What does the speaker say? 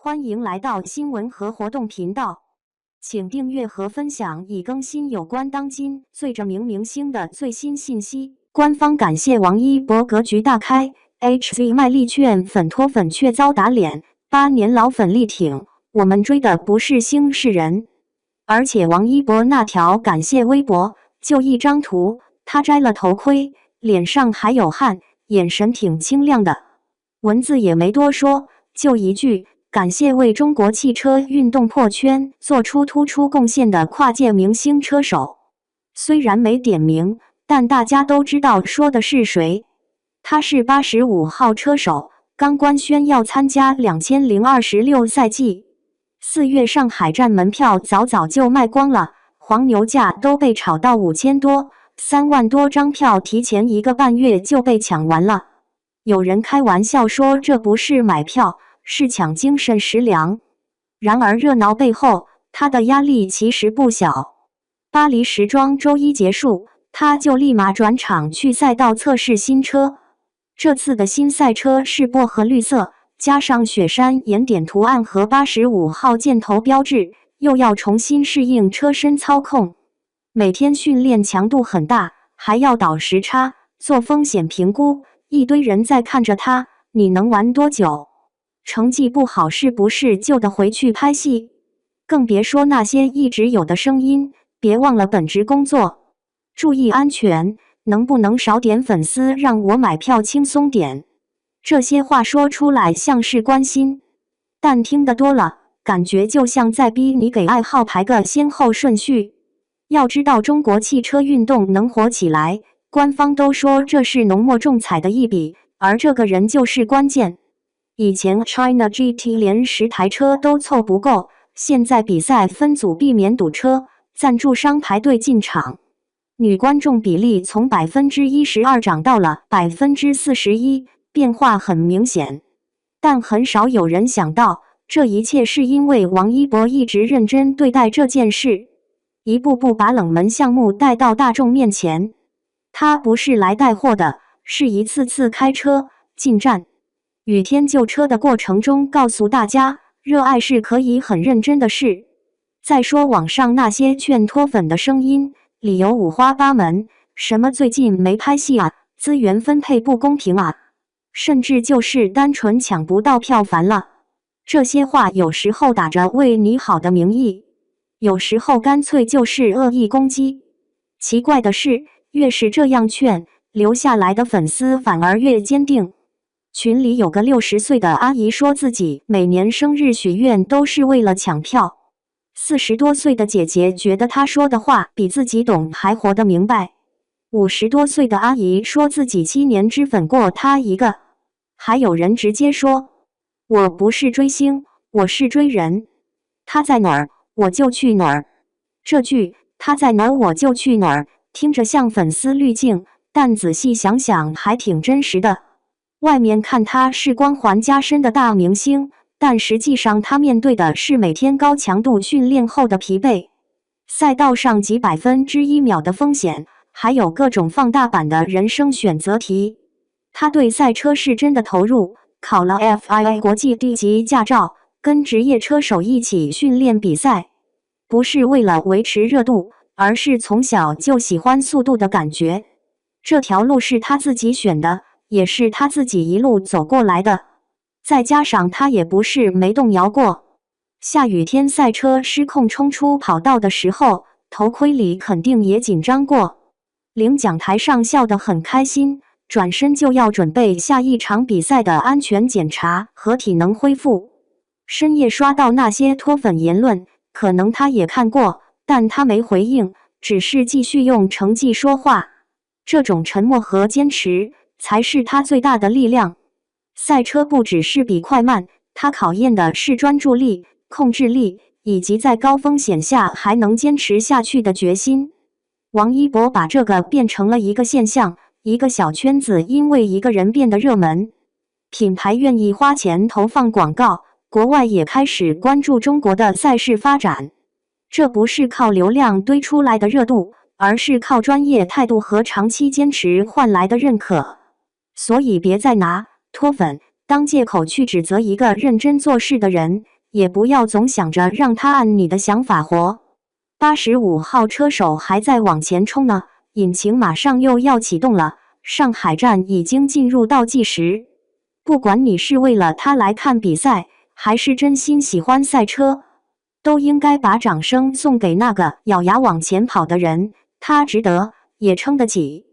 欢迎来到新闻和活动频道，请订阅和分享已更新有关当今最着名明星的最新信息。官方感谢王一博格局大开 ，HZ 麦力劝粉脱粉却遭打脸，8年老粉力挺，我们追的不是星是人。而且王一博那条感谢微博就一张图，他摘了头盔，脸上还有汗，眼神挺清亮的，文字也没多说，就一句。感谢为中国汽车运动破圈做出突出贡献的跨界明星车手。虽然没点名，但大家都知道说的是谁。他是85号车手，刚官宣要参加2026赛季。4月上海站门票早就卖光了，黄牛价都被炒到5000多，3万多张票提前1个半月就被抢完了。有人开玩笑说这不是买票，是抢精神食粮。然而热闹背后，他的压力其实不小。巴黎时装周一结束，他就立马转场去赛道测试新车。这次的新赛车是薄荷绿色，加上雪山岩点图案和85号箭头标志，又要重新适应车身操控。每天训练强度很大，还要倒时差，做风险评估，一堆人在看着他，你能玩多久？成绩不好是不是就得回去拍戏？更别说那些一直有的声音，别忘了本职工作，注意安全，能不能少点粉丝，让我买票轻松点？这些话说出来像是关心，但听得多了，感觉就像在逼你给爱好排个先后顺序。要知道中国汽车运动能火起来，官方都说这是浓墨重彩的一笔，而这个人就是关键。以前 China GT 连10台车都凑不够，现在比赛分组避免堵车，赞助商排队进场，女观众比例从12%涨到了41%，变化很明显。但很少有人想到，这一切是因为王一博一直认真对待这件事，一步步把冷门项目带到大众面前。他不是来带货的，是一次次开车进站雨天救车的过程中告诉大家，热爱是可以很认真的事。再说网上那些劝脱粉的声音，理由五花八门，什么最近没拍戏啊，资源分配不公平啊，甚至就是单纯抢不到票烦了。这些话有时候打着为你好的名义，有时候干脆就是恶意攻击。奇怪的是，越是这样劝，留下来的粉丝反而越坚定。群里有个60岁的阿姨说自己每年生日许愿都是为了抢票。40多岁的姐姐觉得她说的话比自己懂还活得明白。50多岁的阿姨说自己7年只粉过她一个。还有人直接说，我不是追星，我是追人。他在哪儿，我就去哪儿。这句他在哪儿我就去哪儿，听着像粉丝滤镜，但仔细想想还挺真实的。外面看他是光环加身的大明星，但实际上他面对的是每天高强度训练后的疲惫，赛道上几1%秒的风险，还有各种放大版的人生选择题。他对赛车是真的投入，考了 FIA 国际 D 级驾照，跟职业车手一起训练比赛，不是为了维持热度，而是从小就喜欢速度的感觉。这条路是他自己选的，也是他自己一路走过来的，再加上他也不是没动摇过。下雨天赛车失控冲出跑道的时候，头盔里肯定也紧张过。领奖台上笑得很开心，转身就要准备下一场比赛的安全检查和体能恢复。深夜刷到那些脱粉言论，可能他也看过，但他没回应，只是继续用成绩说话。这种沉默和坚持才是他最大的力量。赛车不只是比快慢，它考验的是专注力、控制力，以及在高风险下还能坚持下去的决心。王一博把这个变成了一个现象，一个小圈子因为一个人变得热门，品牌愿意花钱投放广告，国外也开始关注中国的赛事发展。这不是靠流量堆出来的热度，而是靠专业态度和长期坚持换来的认可。所以别再拿脱粉当借口去指责一个认真做事的人，也不要总想着让他按你的想法活。85号车手还在往前冲呢，引擎马上又要启动了。上海站已经进入倒计时。不管你是为了他来看比赛，还是真心喜欢赛车，都应该把掌声送给那个咬牙往前跑的人，他值得，也撑得起。